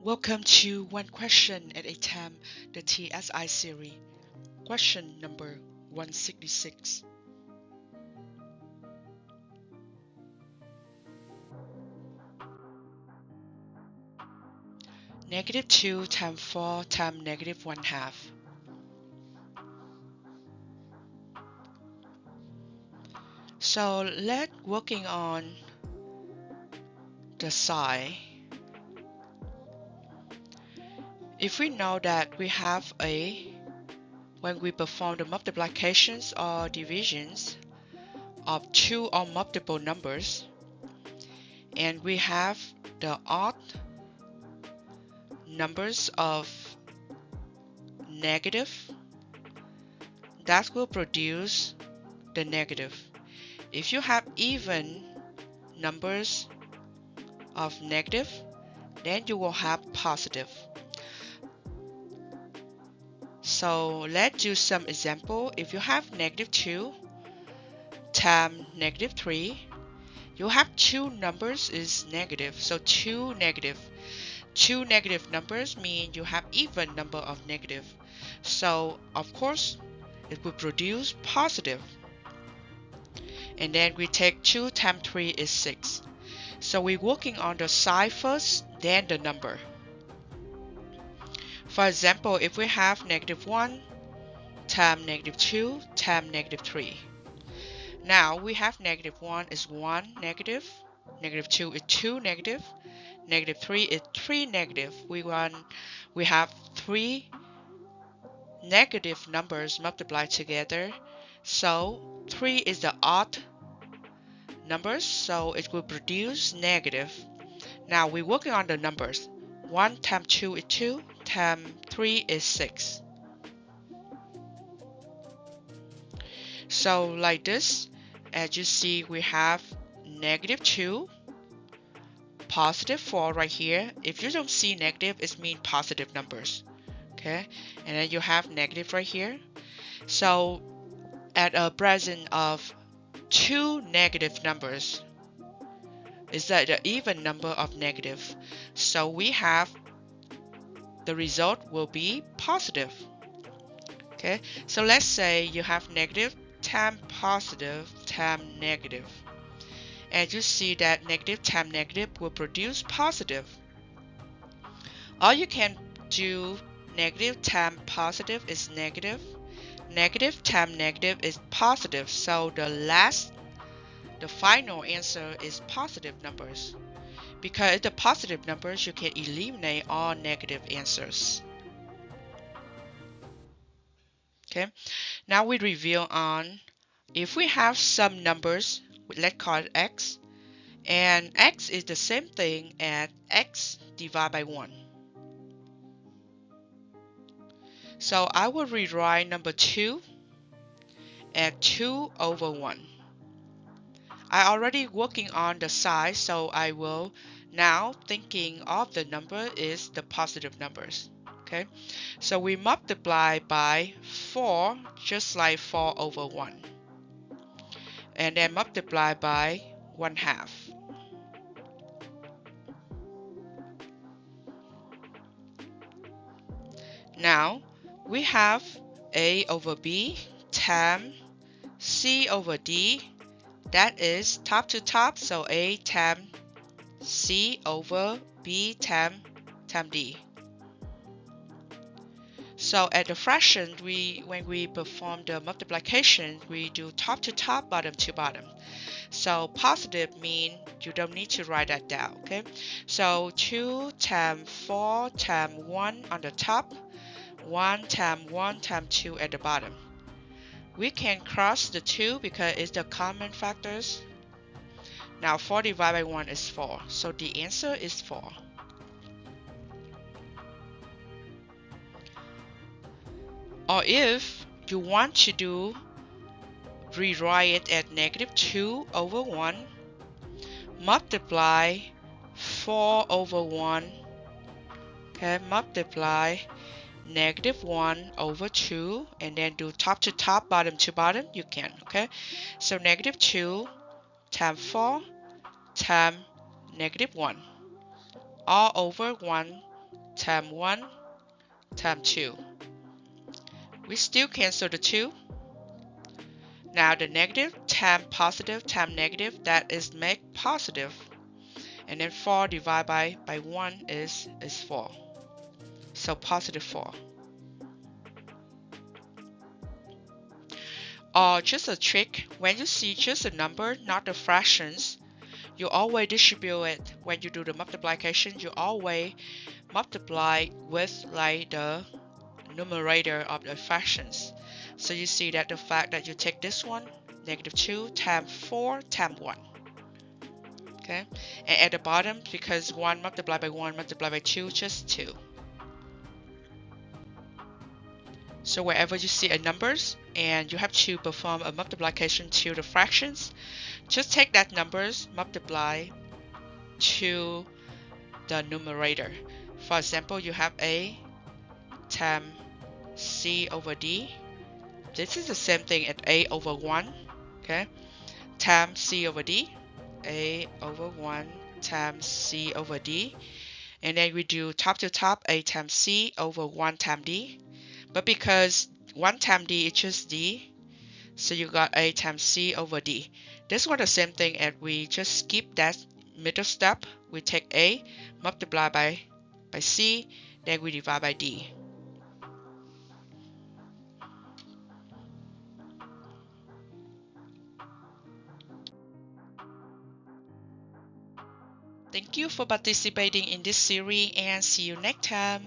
Welcome to One Question at a Time, the TSI series. Question number 166. Negative 2 times 4 times negative 1/2. So let's working on the side. If we know that we have when we perform the multiplications or divisions of two or multiple numbers, and we have the odd numbers of negative, that will produce the negative. If you have even numbers of negative, then you will have positive. So let's do some example. If you have negative 2 times negative 3, you have two numbers is negative. So two negative numbers mean you have even number of negative. So of course it will produce positive. And then we take 2 times 3 is 6. So we're working on the side first, then the number. For example, if we have negative 1 times negative 2 times negative 3. Now we have negative 1 is 1 negative, negative 2 is 2 negative, negative 3 is 3 negative. We have 3 negative numbers multiplied together. So 3 is the odd numbers, so it will produce negative. Now we're working on the numbers. 1 times 2 is 2, times 3 is 6. So like this, as you see, we have negative 2, positive 4 right here. If you don't see negative, it means positive numbers. Okay, and then you have negative right here. So at a present of two negative numbers, is that the even number of negative. So we have the result will be positive. Okay, so let's say you have negative times positive times negative. And you see that negative times negative will produce positive. Or you can do negative times positive is negative. Negative times negative is positive. So the final answer is positive numbers. Because the positive numbers, you can eliminate all negative answers. Okay, now we review on if we have some numbers, let's call it x, and x is the same thing as x divided by 1. So I will rewrite number 2 as 2 over 1. I already working on the side, so I will now thinking of the number is the positive numbers. Okay, so we multiply by 4, just like 4 over 1. And then multiply by 1/2. Now we have a over b times c over d. That is top to top, so a times c over b times d. So at the fraction, when we perform the multiplication, we do top to top, bottom to bottom. So positive mean you don't need to write that down, okay? So 2 times 4 times 1 on the top, 1 times 2 at the bottom. We can cross the 2 because it's the common factors. Now 4 divided by 1 is 4, so the answer is 4. Or if you want to rewrite it at negative 2 over 1, multiply 4 over 1, okay, multiply negative 1 over 2, and then do top to top, bottom to bottom, you can, okay? So negative 2 times 4 times negative 1, all over 1 times 1 times 2. We still cancel the 2. Now the negative times positive times negative, that is make positive. And then 4 divided by 1 is 4. So positive 4. Or just a trick, when you see just a number, not the fractions, you always distribute it. When you do the multiplication, you always multiply with like the numerator of the fractions. So you see that the fact that you take this one, negative 2 times 4 times 1. Okay, and at the bottom, because 1 multiplied by 1 multiplied by 2, just 2. So wherever you see a numbers and you have to perform a multiplication to the fractions, just take that numbers, multiply to the numerator. For example, you have A times C over D. This is the same thing as A over 1, okay, times C over D. A over 1 times C over D. And then we do top to top, A times C over 1 times D. But because 1 times D is just D, so you got A times C over D. This one the same thing as we just skip that middle step. We take A, multiply by C, then we divide by D. Thank you for participating in this series and see you next time.